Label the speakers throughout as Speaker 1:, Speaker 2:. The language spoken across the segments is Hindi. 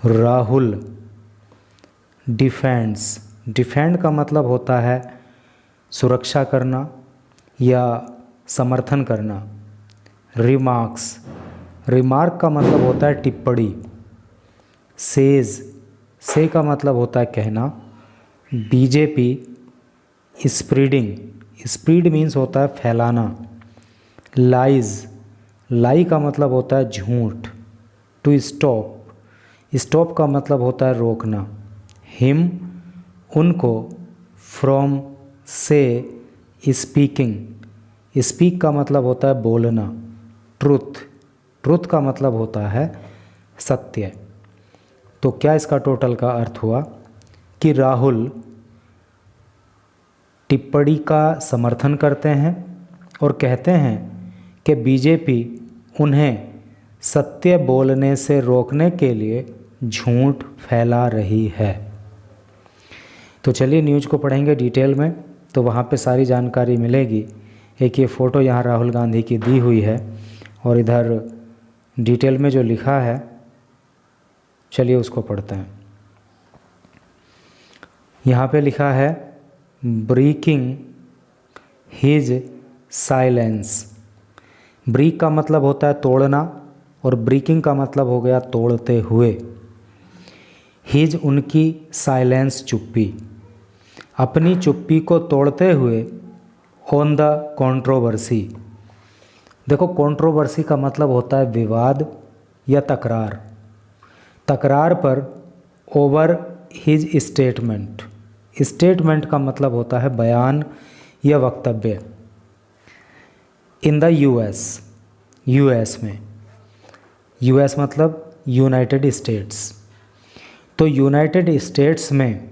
Speaker 1: राहुल डिफेंड्स, डिफेंड का मतलब होता है सुरक्षा करना या समर्थन करना। रिमार्क्स, रिमार्क का मतलब होता है टिप्पणी। सेज, से का मतलब होता है कहना। बीजेपी स्प्रीडिंग, स्प्रीड मीन्स होता है फैलाना। लाइज, लाई का मतलब होता है झूठ। टू स्टॉप, स्टॉप का मतलब होता है रोकना। हिम, उनको। फ्रॉम, से। स्पीकिंग, स्पीक का मतलब होता है बोलना। ट्रुथ, ट्रुथ का मतलब होता है सत्य। तो क्या इसका टोटल का अर्थ हुआ कि राहुल टिप्पणी का समर्थन करते हैं और कहते हैं कि बीजेपी उन्हें सत्य बोलने से रोकने के लिए झूठ फैला रही है। तो चलिए न्यूज़ को पढ़ेंगे डिटेल में, तो वहाँ पे सारी जानकारी मिलेगी। एक ये फ़ोटो यहाँ राहुल गांधी की दी हुई है और इधर डिटेल में जो लिखा है, चलिए उसको पढ़ते हैं। यहाँ पे लिखा है ब्रेकिंग हिज साइलेंस। ब्रेक का मतलब होता है तोड़ना और ब्रेकिंग का मतलब हो गया तोड़ते हुए। हिज, उनकी। साइलेंस, चुप्पी। अपनी चुप्पी को तोड़ते हुए। ऑन द कंट्रोवर्सी, देखो कंट्रोवर्सी का मतलब होता है विवाद या तकरार। तकरार पर। ओवर हिज स्टेटमेंट, स्टेटमेंट का मतलब होता है बयान या वक्तव्य। इन द यूएस, यूएस में। यूएस मतलब यूनाइटेड स्टेट्स। तो यूनाइटेड स्टेट्स में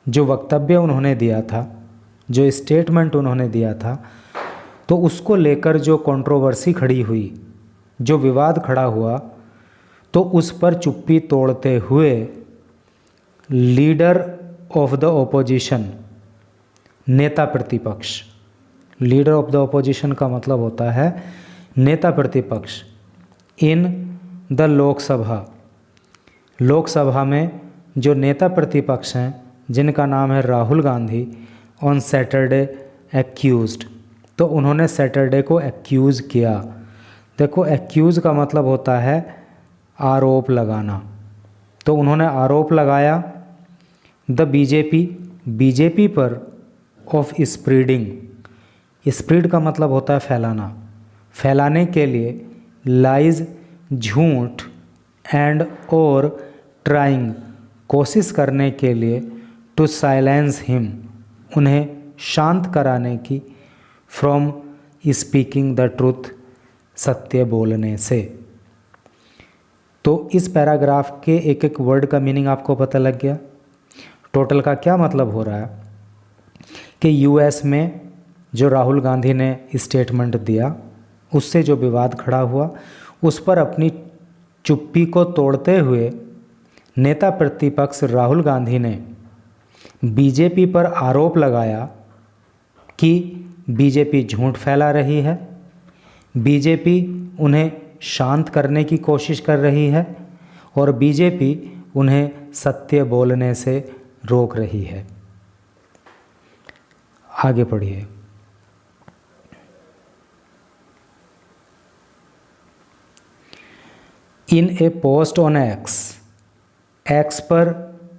Speaker 1: जो वक्तव्य उन्होंने दिया था, जो स्टेटमेंट उन्होंने दिया था, तो उसको लेकर जो कंट्रोवर्सी खड़ी हुई, जो विवाद खड़ा हुआ, तो उस पर चुप्पी तोड़ते हुए लीडर ऑफ द ओपोजिशन, नेता प्रतिपक्ष। लीडर ऑफ द ओपोजिशन का मतलब होता है नेता प्रतिपक्ष। इन द लोकसभा, लोकसभा में जो नेता प्रतिपक्ष हैं जिनका नाम है Rahul Gandhi, on Saturday accused, तो उन्होंने सैटरडे को एक्यूज़ किया। देखो एक्यूज़ का मतलब होता है आरोप लगाना, तो उन्होंने आरोप लगाया द बीजेपी, बीजेपी पर, ऑफ स्प्रीडिंग। स्प्रीड का मतलब होता है फैलाना, फैलाने के लिए। लाइज, झूठ। एंड और ट्राइंग, कोशिश करने के लिए। टू साइलेंस हिम, उन्हें शांत कराने की। फ्रॉम स्पीकिंग द ट्रूथ, सत्य बोलने से। तो इस पैराग्राफ के एक एक वर्ड का मीनिंग आपको पता लग गया। टोटल का क्या मतलब हो रहा है कि यूएस में जो राहुल गांधी ने स्टेटमेंट दिया, उससे जो विवाद खड़ा हुआ, उस पर अपनी चुप्पी को तोड़ते हुए नेता प्रतिपक्ष राहुल गांधी ने बीजेपी पर आरोप लगाया कि बीजेपी झूठ फैला रही है, बीजेपी उन्हें शांत करने की कोशिश कर रही है और बीजेपी उन्हें सत्य बोलने से रोक रही है। आगे पढ़िए। इन ए पोस्ट ऑन एक्स, एक्स पर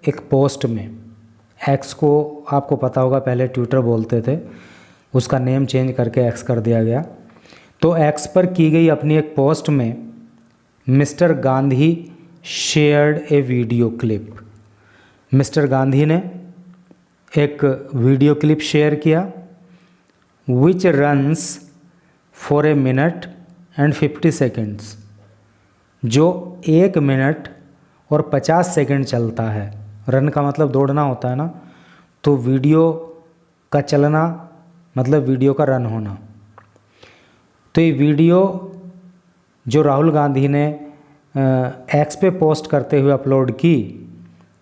Speaker 1: एक पोस्ट में, एक्स को आपको पता होगा पहले ट्विटर बोलते थे, उसका नेम चेंज करके एक्स कर दिया गया। तो एक्स पर की गई अपनी एक पोस्ट में मिस्टर गांधी शेयर्ड ए वीडियो क्लिप, मिस्टर गांधी ने एक वीडियो क्लिप शेयर किया विच runs for a minute and 50 seconds, जो 1 मिनट और 50 सेकेंड चलता है। रन का मतलब दौड़ना होता है ना, तो वीडियो का चलना मतलब वीडियो का रन होना। तो ये वीडियो जो राहुल गांधी ने एक्स पे पोस्ट करते हुए अपलोड की,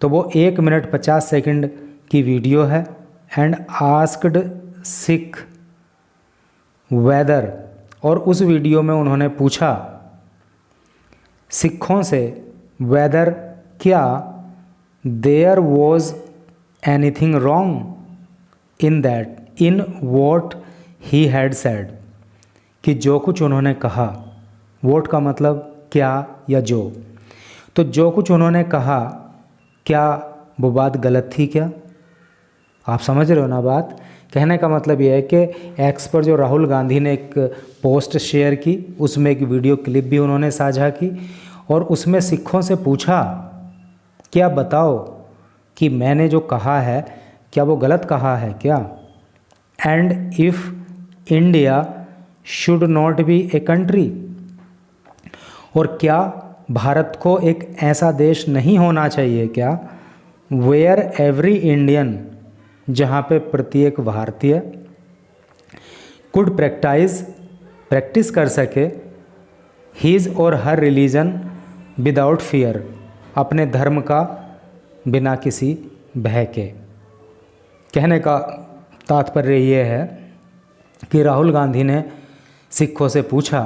Speaker 1: तो वो 1 मिनट 50 सेकंड की वीडियो है। एंड आस्क्ड सिख वेदर, और उस वीडियो में उन्होंने पूछा सिखों से वेदर क्या there was anything wrong in that, in what he had said, कि जो कुछ उन्होंने कहा, वोट का मतलब क्या या जो, तो जो कुछ उन्होंने कहा क्या वो बात गलत थी क्या? आप समझ रहे हो ना बात? कहने का मतलब ये है कि एक्स पर जो राहुल गांधी ने एक पोस्ट शेयर की, उसमें एक वीडियो क्लिप भी उन्होंने साझा की और उसमें सिखों से पूछा कि आप बताओ कि मैंने जो कहा है क्या वो गलत कहा है क्या? And if India should not be a country, और क्या भारत को एक ऐसा देश नहीं होना चाहिए क्या, वेयर एवरी इंडियन, जहाँ पे प्रत्येक भारतीय कुड प्रैक्टिस कर सके हिज और हर रिलीजन विदाउट फियर, अपने धर्म का बिना किसी भय के। कहने का तात्पर्य ये है कि राहुल गांधी ने सिखों से पूछा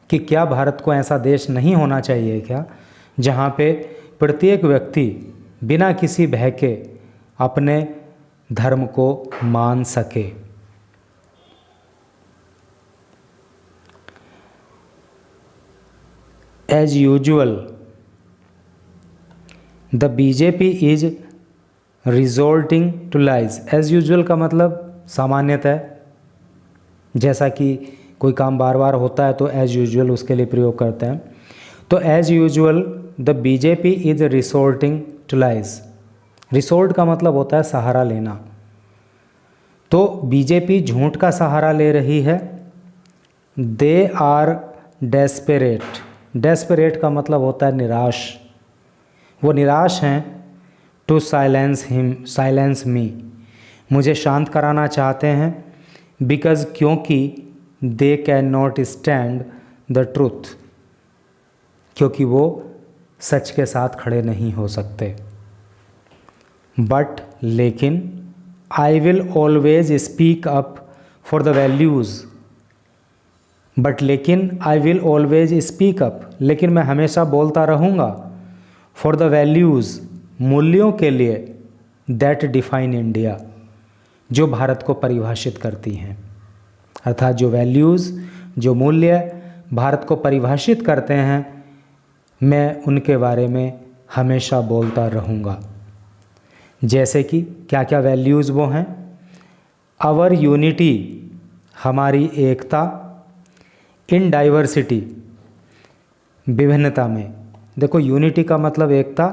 Speaker 1: कि क्या भारत को ऐसा देश नहीं होना चाहिए क्या, जहाँ पे प्रत्येक व्यक्ति बिना किसी भय के अपने धर्म को मान सके। As usual the BJP is resorting to lies. As usual का मतलब सामान्यतः, जैसा कि कोई काम बार बार होता है तो एज यूजुअल उसके लिए प्रयोग करते हैं। तो as usual the BJP is resorting to lies. Resort का मतलब होता है सहारा लेना। तो बीजेपी झूठ का सहारा ले रही है। They are desperate. डेस्परेट का मतलब होता है निराश। वो निराश हैं। टू साइलेंस मी, मुझे शांत कराना चाहते हैं। बिकॉज, क्योंकि they can not stand the truth, क्योंकि वो सच के साथ खड़े नहीं हो सकते। बट, लेकिन, I will always speak up for the values. But लेकिन, I will always speak up, लेकिन मैं हमेशा बोलता रहूँगा फॉर द वैल्यूज़, मूल्यों के लिए, दैट डिफाइन इंडिया, जो भारत को परिभाषित करती हैं। अर्थात जो वैल्यूज़, जो मूल्य भारत को परिभाषित करते हैं, मैं उनके बारे में हमेशा बोलता रहूँगा। जैसे कि क्या क्या वैल्यूज़ वो हैं? आवर यूनिटी, हमारी एकता। इन डाइवर्सिटी, विभिन्नता में। देखो, यूनिटी का मतलब एकता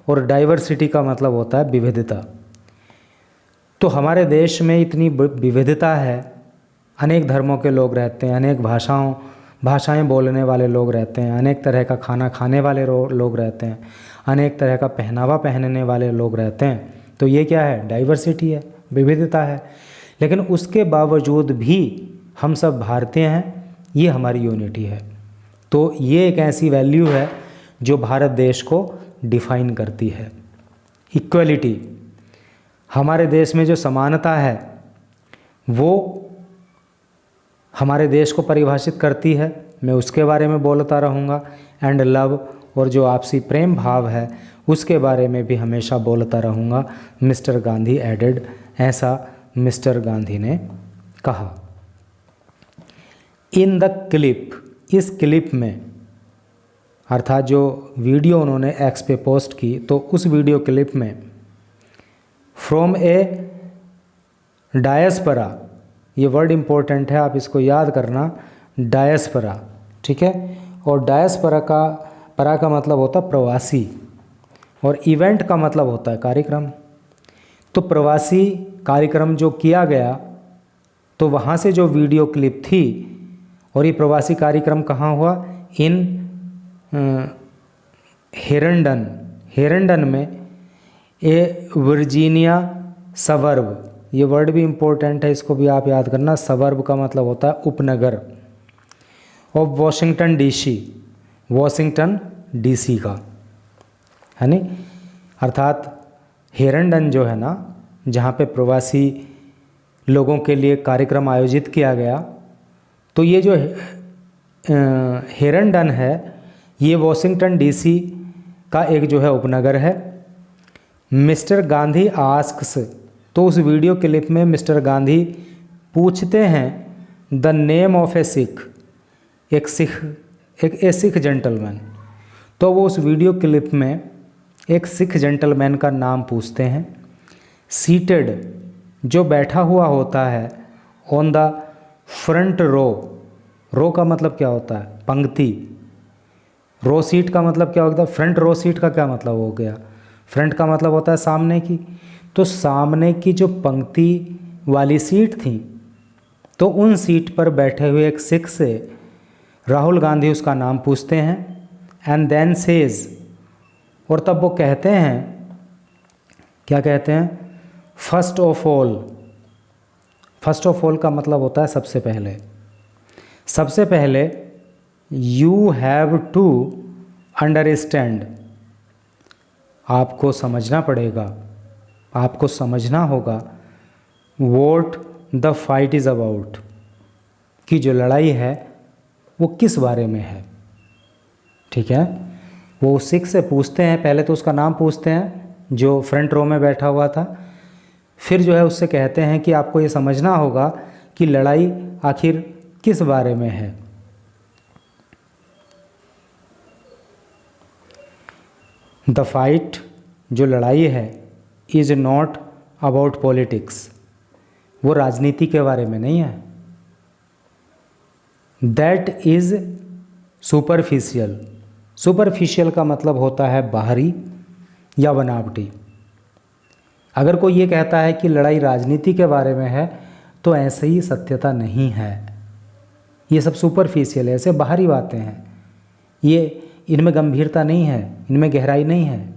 Speaker 1: और डाइवर्सिटी का मतलब होता है विविधता। तो हमारे देश में इतनी विविधता है, अनेक धर्मों के लोग रहते हैं, अनेक भाषाएं बोलने वाले लोग रहते हैं, अनेक तरह का खाना खाने वाले लोग रहते हैं, अनेक तरह का पहनावा पहनने वाले लोग रहते हैं। तो ये क्या है? डाइवर्सिटी है, विविधता है। लेकिन उसके बावजूद भी हम सब भारतीय हैं, ये हमारी यूनिटी है। तो ये एक ऐसी वैल्यू है जो भारत देश को डिफाइन करती है। इक्वलिटी, हमारे देश में जो समानता है वो हमारे देश को परिभाषित करती है, मैं उसके बारे में बोलता रहूँगा। एंड लव, और जो आपसी प्रेम भाव है उसके बारे में भी हमेशा बोलता रहूँगा। मिस्टर गांधी एडेड, ऐसा मिस्टर गांधी ने कहा। इन द क्लिप, इस क्लिप में, अर्थात जो वीडियो उन्होंने एक्स पे पोस्ट की, तो उस वीडियो क्लिप में फ्रॉम ए डायस्पोरा, ये वर्ड इम्पोर्टेंट है, आप इसको याद करना, डायस्पोरा, ठीक है। और डायस्पोरा का मतलब होता है प्रवासी, और इवेंट का मतलब होता है कार्यक्रम। तो प्रवासी कार्यक्रम जो किया गया, तो वहाँ से जो वीडियो क्लिप थी, और ये प्रवासी कार्यक्रम कहाँ हुआ? इन हेरंडन में ए वर्जीनिया सबर्ब, ये वर्ड भी इम्पोर्टेंट है, इसको भी आप याद करना। सबर्ब का मतलब होता है उपनगर। और वॉशिंगटन डीसी का, है नी। अर्थात हेरंडन जो है ना, जहाँ पे प्रवासी लोगों के लिए कार्यक्रम आयोजित किया गया, तो ये जो हेरंडन है, ये वॉशिंगटन डीसी का एक जो है उपनगर है। मिस्टर गांधी आस्क्स, तो उस वीडियो क्लिप में मिस्टर गांधी पूछते हैं द नेम ऑफ ए सिख, एक सिख जेंटलमैन। तो वो उस वीडियो क्लिप में एक सिख जेंटलमैन का नाम पूछते हैं। सीटेड, जो बैठा हुआ होता है, ऑन द फ्रंट रो का मतलब क्या होता है? पंक्ति। रो सीट का मतलब क्या होता है? फ्रंट रो सीट का क्या मतलब हो गया? फ्रंट का मतलब होता है सामने की। तो सामने की जो पंक्ति वाली सीट थी, तो उन सीट पर बैठे हुए एक सिख से राहुल गांधी उसका नाम पूछते हैं। एंड देन सेज, और तब वो कहते हैं, क्या कहते हैं? First of all. First of all का मतलब होता है सबसे पहले। सबसे पहले यू हैव टू अंडरस्टैंड, आपको समझना पड़ेगा, आपको समझना होगा what the fight is about, कि जो लड़ाई है वो किस बारे में है। ठीक है, वो सिख से पूछते हैं, पहले तो उसका नाम पूछते हैं जो फ्रंट रो में बैठा हुआ था, फिर जो है उससे कहते हैं कि आपको ये समझना होगा कि लड़ाई आखिर किस बारे में है। द फाइट, जो लड़ाई है, इज़ नॉट अबाउट पॉलिटिक्स, वो राजनीति के बारे में नहीं है। That is superficial. सुपरफिशियल का मतलब होता है बाहरी या बनावटी। अगर कोई ये कहता है कि लड़ाई राजनीति के बारे में है, तो ऐसे ही सत्यता नहीं है। ये सब सुपरफिशियल है, ऐसे बाहरी बातें हैं, ये इनमें गंभीरता नहीं है, इनमें गहराई नहीं है।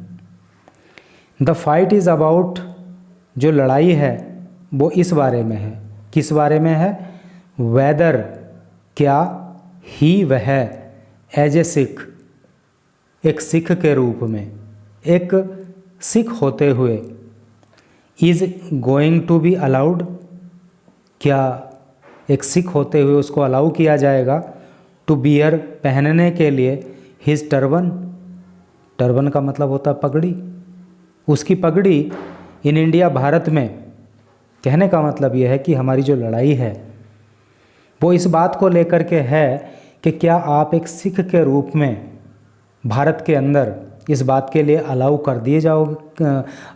Speaker 1: द फाइट इज़ अबाउट, जो लड़ाई है वो इस बारे में है। किस बारे में है? वेदर, क्या, ही वह, एज ए सिख, एक सिख के रूप में, एक सिख होते हुए, is going to be allowed, क्या एक सिख होते हुए उसको अलाउ किया जाएगा, टू बियर, पहनने के लिए, हिज टर्बन, टर्बन का मतलब होता है पगड़ी, उसकी पगड़ी इन इंडिया, भारत में। कहने का मतलब यह है कि हमारी जो लड़ाई है वो इस बात को लेकर के है कि क्या आप एक सिख के रूप में भारत के अंदर इस बात के लिए अलाउ कर दिए जाओगे,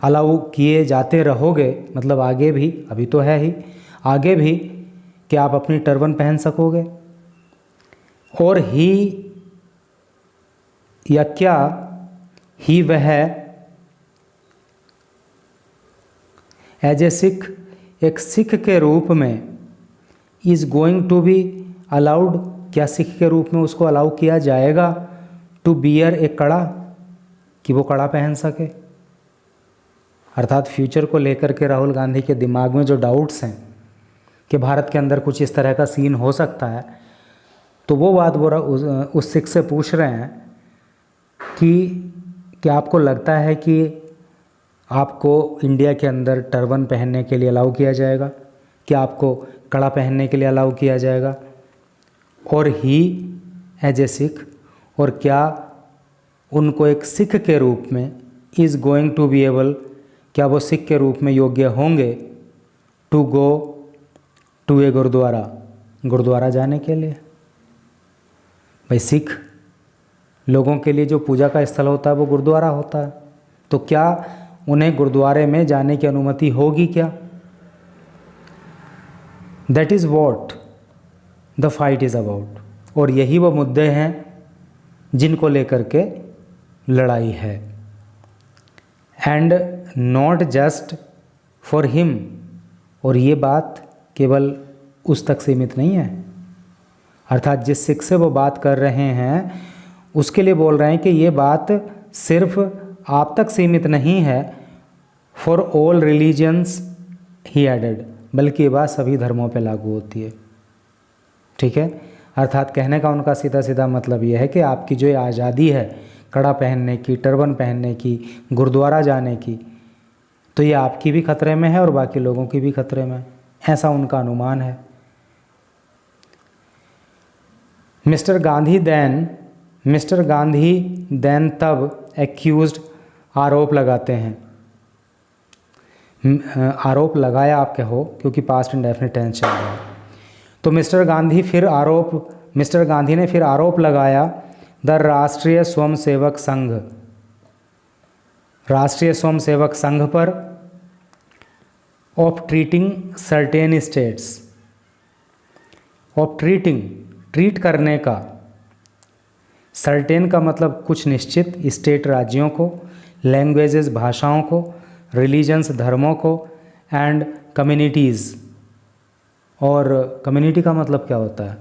Speaker 1: अलाउ किए जाते रहोगे, मतलब आगे भी, अभी तो है ही, आगे भी, कि आप अपनी टर्बन पहन सकोगे। और ही, या क्या ही वह, एज ए सिख, एक सिख के रूप में, is going to be allowed, क्या सिख के रूप में उसको अलाउ किया जाएगा, टू बियर, एक कड़ा, कि वो कड़ा पहन सके। अर्थात फ्यूचर को लेकर के राहुल गांधी के दिमाग में जो डाउट्स हैं कि भारत के अंदर कुछ इस तरह का सीन हो सकता है, तो वो बात वो उस सिख से पूछ रहे हैं कि क्या आपको लगता है कि आपको इंडिया के अंदर टर्बन पहनने के लिए अलाउ किया जाएगा, क्या आपको कड़ा पहनने के लिए अलाउ किया जाएगा। और ही एज ए सिख, और क्या उनको एक सिख के रूप में, is going to be able, क्या वो सिख के रूप में योग्य होंगे, to go to a gurdwara, गुरुद्वारा जाने के लिए। भाई सिख लोगों के लिए जो पूजा का स्थल होता है वो गुरुद्वारा होता है, तो क्या उन्हें गुरुद्वारे में जाने की अनुमति होगी क्या? That is what the fight is about. और यही वो मुद्दे हैं जिनको लेकर के लड़ाई है। And not just for him, और ये बात केवल उस तक सीमित नहीं है, अर्थात जिस सिख से वो बात कर रहे हैं उसके लिए बोल रहे हैं कि ये बात सिर्फ आप तक सीमित नहीं है, for all religions he added, बल्कि ये बात सभी धर्मों पे लागू होती है। ठीक है, अर्थात कहने का उनका सीधा सीधा मतलब ये है कि आपकी जो आज़ादी है कड़ा पहनने की, टर्बन पहनने की, गुरुद्वारा जाने की, तो ये आपकी भी खतरे में है और बाकी लोगों की भी खतरे में, ऐसा उनका अनुमान है। मिस्टर गांधी देन तब एक्यूज्ड आरोप लगाते हैं, आरोप लगाया आप कहो क्योंकि पास्ट इंडेफिनिट टेंस चल रहा है। तो मिस्टर गांधी ने फिर आरोप लगाया द राष्ट्रीय स्वयंसेवक संघ पर of treating certain states, of treat करने का, सर्टेन का मतलब कुछ निश्चित, स्टेट राज्यों को, लैंग्वेजेस भाषाओं को, रिलीजन्स धर्मों को, एंड कम्युनिटीज़, और कम्युनिटी का मतलब क्या होता है,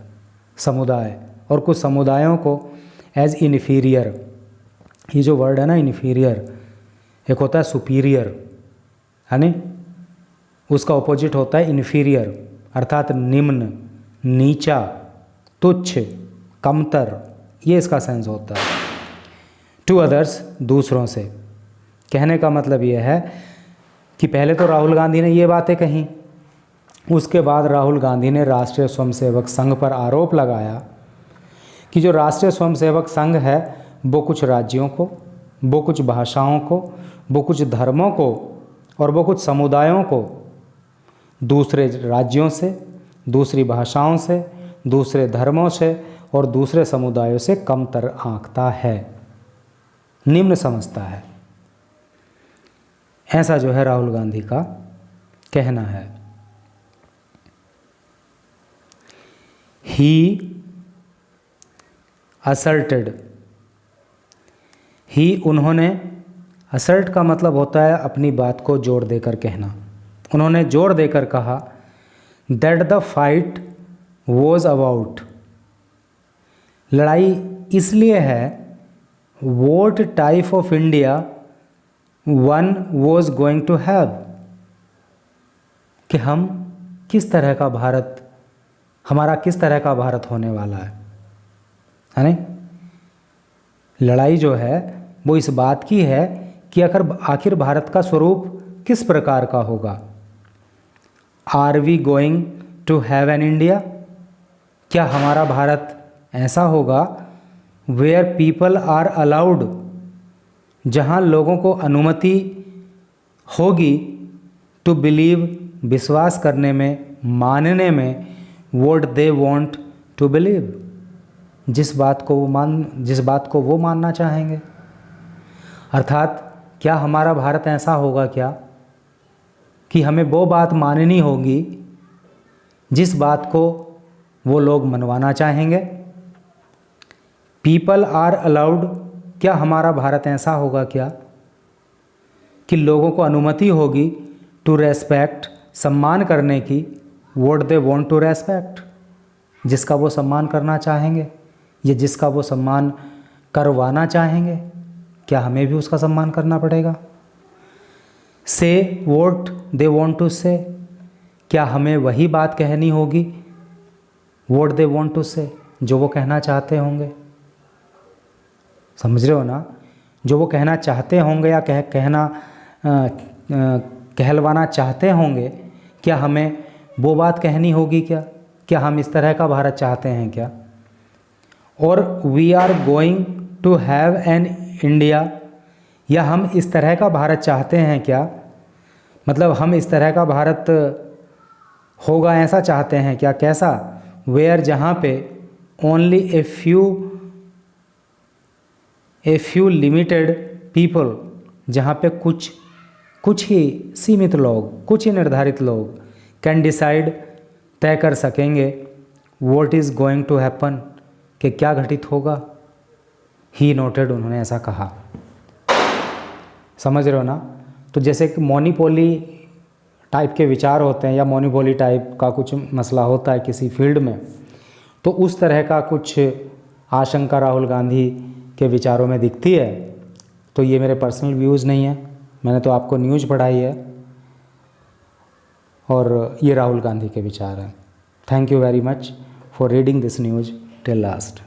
Speaker 1: समुदाय, और कुछ समुदायों को एज इन्फीरियर। ये जो वर्ड है ना इन्फीरियर, एक होता है सुपीरियर, है नहीं, उसका ऑपोजिट होता है इन्फीरियर, अर्थात निम्न, नीचा, तुच्छ, कमतर, ये इसका सेंस होता है। टू अदर्स, दूसरों से। कहने का मतलब ये है कि पहले तो राहुल गांधी ने ये बातें कहीं, उसके बाद राहुल गांधी ने राष्ट्रीय स्वयंसेवक संघ पर आरोप लगाया कि जो राष्ट्रीय स्वयंसेवक संघ है वो कुछ राज्यों को, वो कुछ भाषाओं को, वो कुछ धर्मों को और वो कुछ समुदायों को दूसरे राज्यों से, दूसरी भाषाओं से, दूसरे धर्मों से और दूसरे समुदायों से कमतर आंकता है, निम्न समझता है। ऐसा जो है राहुल गांधी का कहना है। ही असर्टेड, ही उन्होंने, असर्ट का मतलब होता है अपनी बात को जोर देकर कहना, उन्होंने जोर देकर कहा that the fight was about, लड़ाई इसलिए है, what type of India one was going to have, कि हम किस तरह का भारत, हमारा किस तरह का भारत होने वाला है नहीं। लड़ाई जो है वो इस बात की है कि आखिर भारत का स्वरूप किस प्रकार का होगा। Are we going to have an India, क्या हमारा भारत ऐसा होगा वेयर पीपल आर अलाउड, जहाँ लोगों को अनुमति होगी, टू बिलीव, विश्वास करने में, मानने में, what they want to believe, जिस बात को वो मानना चाहेंगे। अर्थात क्या हमारा भारत ऐसा होगा क्या कि हमें वो बात माननी होगी जिस बात को वो लोग मनवाना चाहेंगे। पीपल आर अलाउड, क्या हमारा भारत ऐसा होगा क्या कि लोगों को अनुमति होगी टू रेस्पेक्ट, सम्मान करने की, what they want to respect, जिसका वो सम्मान करना चाहेंगे या जिसका वो सम्मान करवाना चाहेंगे, क्या हमें भी उसका सम्मान करना पड़ेगा। से वोट दे वॉन्ट टू से, क्या हमें वही बात कहनी होगी, वोट दे वॉन्ट टू से, जो वो कहना चाहते होंगे। समझ रहे हो ना, जो वो कहना चाहते होंगे या कहलवाना चाहते होंगे, क्या हमें वो बात कहनी होगी क्या हम इस तरह का भारत चाहते हैं क्या। और we are going to have an India, या हम इस तरह का भारत चाहते हैं क्या, मतलब हम इस तरह का भारत होगा ऐसा चाहते हैं क्या, कैसा, वेयर, जहाँ पे only a few limited people, जहाँ पे कुछ ही सीमित लोग, कुछ ही निर्धारित लोग, कैन डिसाइड, तय कर सकेंगे, what is going to happen, कि क्या घटित होगा। ही नोटेड, उन्होंने ऐसा कहा। समझ रहे हो ना। तो जैसे कि मोनीपोली टाइप के विचार होते हैं या मोनीपोली टाइप का कुछ मसला होता है किसी फील्ड में, तो उस तरह का कुछ आशंका राहुल गांधी के विचारों में दिखती है। तो ये मेरे पर्सनल व्यूज़ नहीं है, मैंने तो आपको न्यूज़ पढ़ाई है और ये राहुल गांधी के विचार हैं। Thank you very much for reading this news till last.